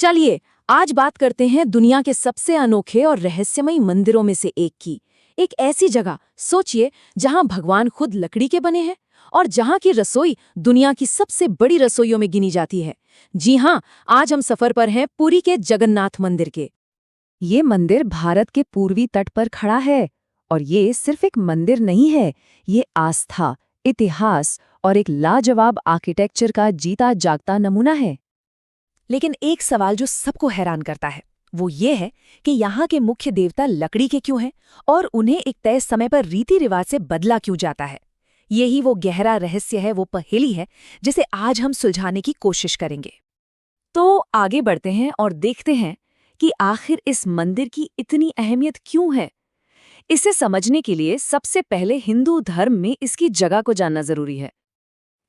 चलिए आज बात करते हैं दुनिया के सबसे अनोखे और रहस्यमयी मंदिरों में से एक की। एक ऐसी जगह सोचिए जहां भगवान खुद लकड़ी के बने हैं और जहां की रसोई दुनिया की सबसे बड़ी रसोइयों में गिनी जाती है। जी हां, आज हम सफर पर हैं पुरी के जगन्नाथ मंदिर के। ये मंदिर भारत के पूर्वी तट पर खड़ा है और ये सिर्फ एक मंदिर नहीं है, ये आस्था, इतिहास और एक लाजवाब आर्किटेक्चर का जीता जागता नमूना है। लेकिन एक सवाल जो सबको हैरान करता है वो ये है कि यहाँ के मुख्य देवता लकड़ी के क्यों हैं और उन्हें एक तय समय पर रीति रिवाज से बदला क्यों जाता है। यही वो गहरा रहस्य है, वो पहेली है जिसे आज हम सुलझाने की कोशिश करेंगे। तो आगे बढ़ते हैं और देखते हैं कि आखिर इस मंदिर की इतनी अहमियत क्यों है। इसे समझने के लिए सबसे पहले हिंदू धर्म में इसकी जगह को जानना जरूरी है।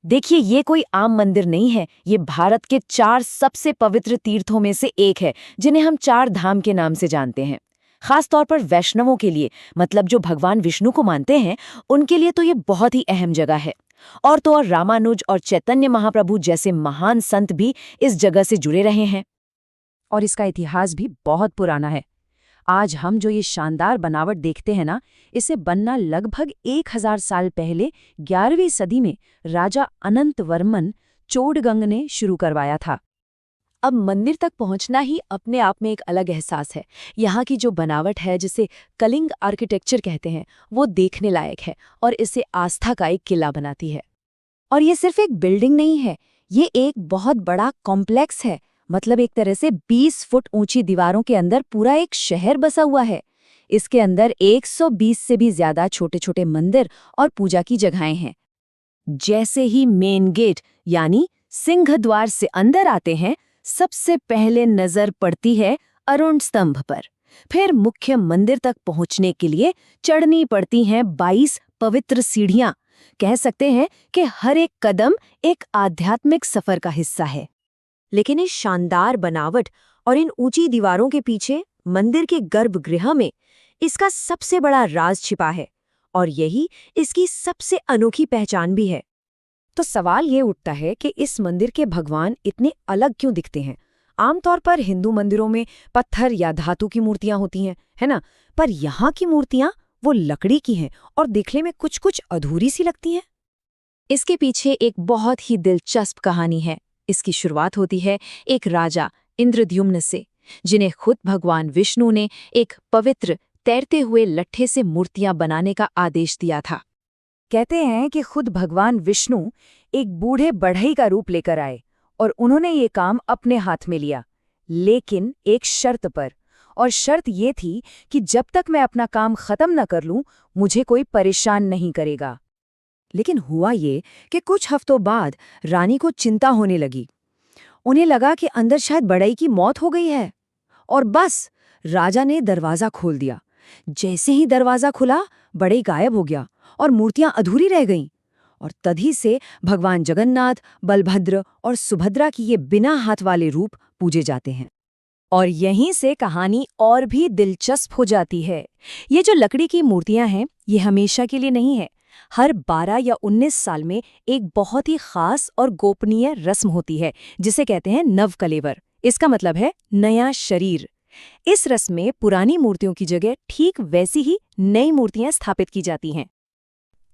देखिए, ये कोई आम मंदिर नहीं है, ये भारत के 4 सबसे पवित्र तीर्थों में से एक है, जिन्हें हम 4 धाम के नाम से जानते हैं। खास तौर पर वैष्णवों के लिए, मतलब जो भगवान विष्णु को मानते हैं, उनके लिए तो ये बहुत ही अहम जगह है। और तो और रामानुज और चैतन्य महाप्रभु जैसे महान संत भी इस जगह से जुड़े रहे हैं। और इसका इतिहास भी बहुत पुराना है। आज हम जो ये शानदार बनावट देखते हैं ना, इसे बनना लगभग 1000 साल पहले 11वीं सदी में राजा अनंत वर्मन चोडगंग ने शुरू करवाया था। अब मंदिर तक पहुंचना ही अपने आप में एक अलग एहसास है। यहाँ की जो बनावट है, जिसे कलिंग आर्किटेक्चर कहते हैं, वो देखने लायक है और इसे आस्था का एक किला बनाती है। और ये सिर्फ एक बिल्डिंग नहीं है, ये एक बहुत बड़ा कॉम्प्लेक्स है। मतलब एक तरह से 20 फुट ऊंची दीवारों के अंदर पूरा एक शहर बसा हुआ है। इसके अंदर 120 से भी ज्यादा छोटे छोटे मंदिर और पूजा की जगहें हैं। जैसे ही मेन गेट यानी सिंह द्वार से अंदर आते हैं, सबसे पहले नजर पड़ती है अरुण स्तंभ पर। फिर मुख्य मंदिर तक पहुंचने के लिए चढ़नी पड़ती हैं 22 पवित्र सीढ़ियां। कह सकते हैं कि हर एक कदम एक आध्यात्मिक सफर का हिस्सा है। लेकिन इस शानदार बनावट और इन ऊंची दीवारों के पीछे मंदिर के गर्भगृह में इसका सबसे बड़ा राज छिपा है और यही इसकी सबसे अनोखी पहचान भी है। तो सवाल ये उठता है कि इस मंदिर के भगवान इतने अलग क्यों दिखते हैं। आमतौर पर हिंदू मंदिरों में पत्थर या धातु की मूर्तियां होती हैं, है ना? पर यहाँ की मूर्तियां वो लकड़ी की हैं और देखने में कुछ कुछ अधूरी सी लगती हैं। इसके पीछे एक बहुत ही दिलचस्प कहानी है। इसकी शुरुआत होती है एक राजा इंद्रद्युम्न से, जिन्हें खुद भगवान विष्णु ने एक पवित्र तैरते हुए लट्ठे से मूर्तियां बनाने का आदेश दिया था। कहते हैं कि खुद भगवान विष्णु एक बूढ़े बढ़ई का रूप लेकर आए और उन्होंने ये काम अपने हाथ में लिया, लेकिन एक शर्त पर। और शर्त ये थी कि जब तक मैं अपना काम खत्म न कर लूं, मुझे कोई परेशान नहीं करेगा। लेकिन हुआ ये कि कुछ हफ्तों बाद रानी को चिंता होने लगी। उन्हें लगा कि अंदर शायद बढ़ई की मौत हो गई है। और बस राजा ने दरवाज़ा खोल दिया। जैसे ही दरवाज़ा खुला, बढ़ई गायब हो गया और मूर्तियां अधूरी रह गईं। और तभी से भगवान जगन्नाथ, बलभद्र और सुभद्रा की ये बिना हाथ वाले रूप पूजे जाते हैं। और यहीं से कहानी और भी दिलचस्प हो जाती है। ये जो लकड़ी की मूर्तियां हैं, ये हमेशा के लिए नहीं है। हर 12 या 19 साल में एक बहुत ही खास और गोपनीय रस्म होती है, जिसे कहते हैं नवकलेवर। इसका मतलब है नया शरीर। इस रस्म में पुरानी मूर्तियों की जगह ठीक वैसी ही नई मूर्तियां स्थापित की जाती हैं।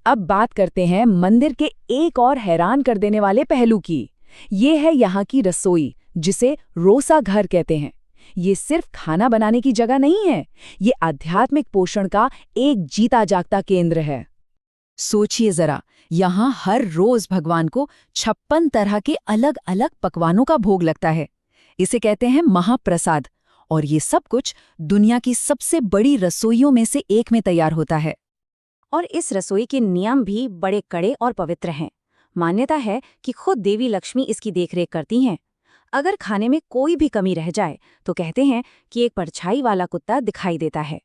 अब बात करते हैं मंदिर के एक और हैरान कर देने वाले पहलू की। ये है यहाँ की रसोई, जिसे रोसा घर कहते हैं। ये सिर्फ खाना बनाने की जगह नहीं है, ये आध्यात्मिक पोषण का एक जीता जागता केंद्र है। सोचिए जरा, यहाँ हर रोज भगवान को 56 तरह के अलग अलग पकवानों का भोग लगता है। इसे कहते हैं महाप्रसाद। और ये सब कुछ दुनिया की सबसे बड़ी रसोइयों में से एक में तैयार होता है। और इस रसोई के नियम भी बड़े कड़े और पवित्र हैं। मान्यता है कि खुद देवी लक्ष्मी इसकी देखरेख करती हैं। अगर खाने में कोई भी कमी रह जाए तो कहते हैं कि एक परछाई वाला कुत्ता दिखाई देता है।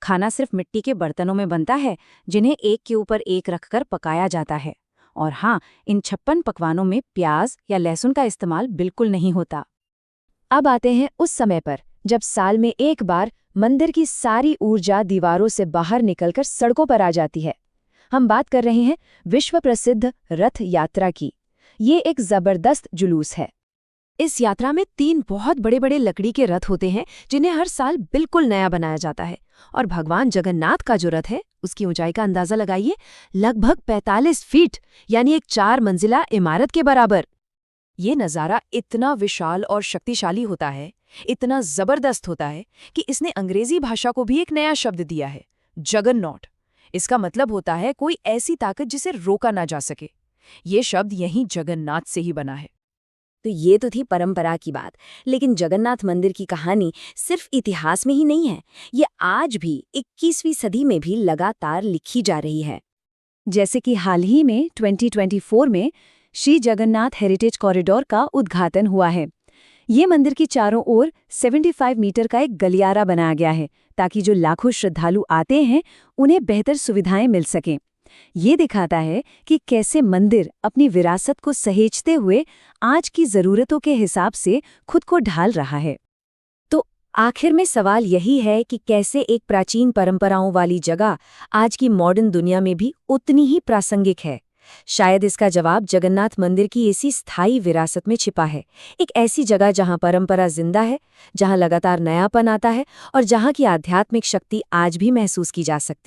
खाना सिर्फ मिट्टी के बर्तनों में बनता है, जिन्हें एक के ऊपर एक रखकर पकाया जाता है। और हाँ, इन 56 पकवानों में प्याज या लहसुन का इस्तेमाल बिल्कुल नहीं होता। अब आते हैं उस समय पर जब साल में एक बार मंदिर की सारी ऊर्जा दीवारों से बाहर निकलकर सड़कों पर आ जाती है। हम बात कर रहे हैं विश्व प्रसिद्ध रथ यात्रा की। ये एक जबरदस्त जुलूस है। इस यात्रा में 3 बहुत बड़े बड़े लकड़ी के रथ होते हैं जिन्हें हर साल बिल्कुल नया बनाया जाता है। और भगवान जगन्नाथ का जो रथ है उसकी ऊंचाई का अंदाजा लगाइए, लगभग 45 फीट, यानी एक 4 मंजिला इमारत के बराबर। ये नज़ारा इतना विशाल और शक्तिशाली होता है, इतना जबरदस्त होता है कि इसने अंग्रेजी भाषा को भी एक नया शब्द दिया है, जगन्नॉट। इसका मतलब होता है कोई ऐसी ताकत जिसे रोका ना जा सके। ये शब्द यहीं जगन्नाथ से ही बना है। तो ये तो थी परंपरा की बात, लेकिन जगन्नाथ मंदिर की कहानी सिर्फ इतिहास में ही नहीं है, ये आज भी 21वीं सदी में भी लगातार लिखी जा रही है। जैसे कि हाल ही में 2024 में श्री जगन्नाथ हेरिटेज कॉरिडोर का उद्घाटन हुआ है। ये मंदिर की चारों ओर 75 मीटर का एक गलियारा बनाया गया है ताकि जो लाखों श्रद्धालु आते हैं उन्हें बेहतर सुविधाएं मिल सकें। ये दिखाता है कि कैसे मंदिर अपनी विरासत को सहेजते हुए आज की ज़रूरतों के हिसाब से खुद को ढाल रहा है। तो आखिर में सवाल यही है कि कैसे एक प्राचीन परंपराओं वाली जगह आज की मॉडर्न दुनिया में भी उतनी ही प्रासंगिक है। शायद इसका जवाब जगन्नाथ मंदिर की इसी स्थायी विरासत में छिपा है, एक ऐसी जगह जहां परंपरा जिंदा है, जहां लगातार नयापन आता है और जहां की आध्यात्मिक शक्ति आज भी महसूस की जा सकती है।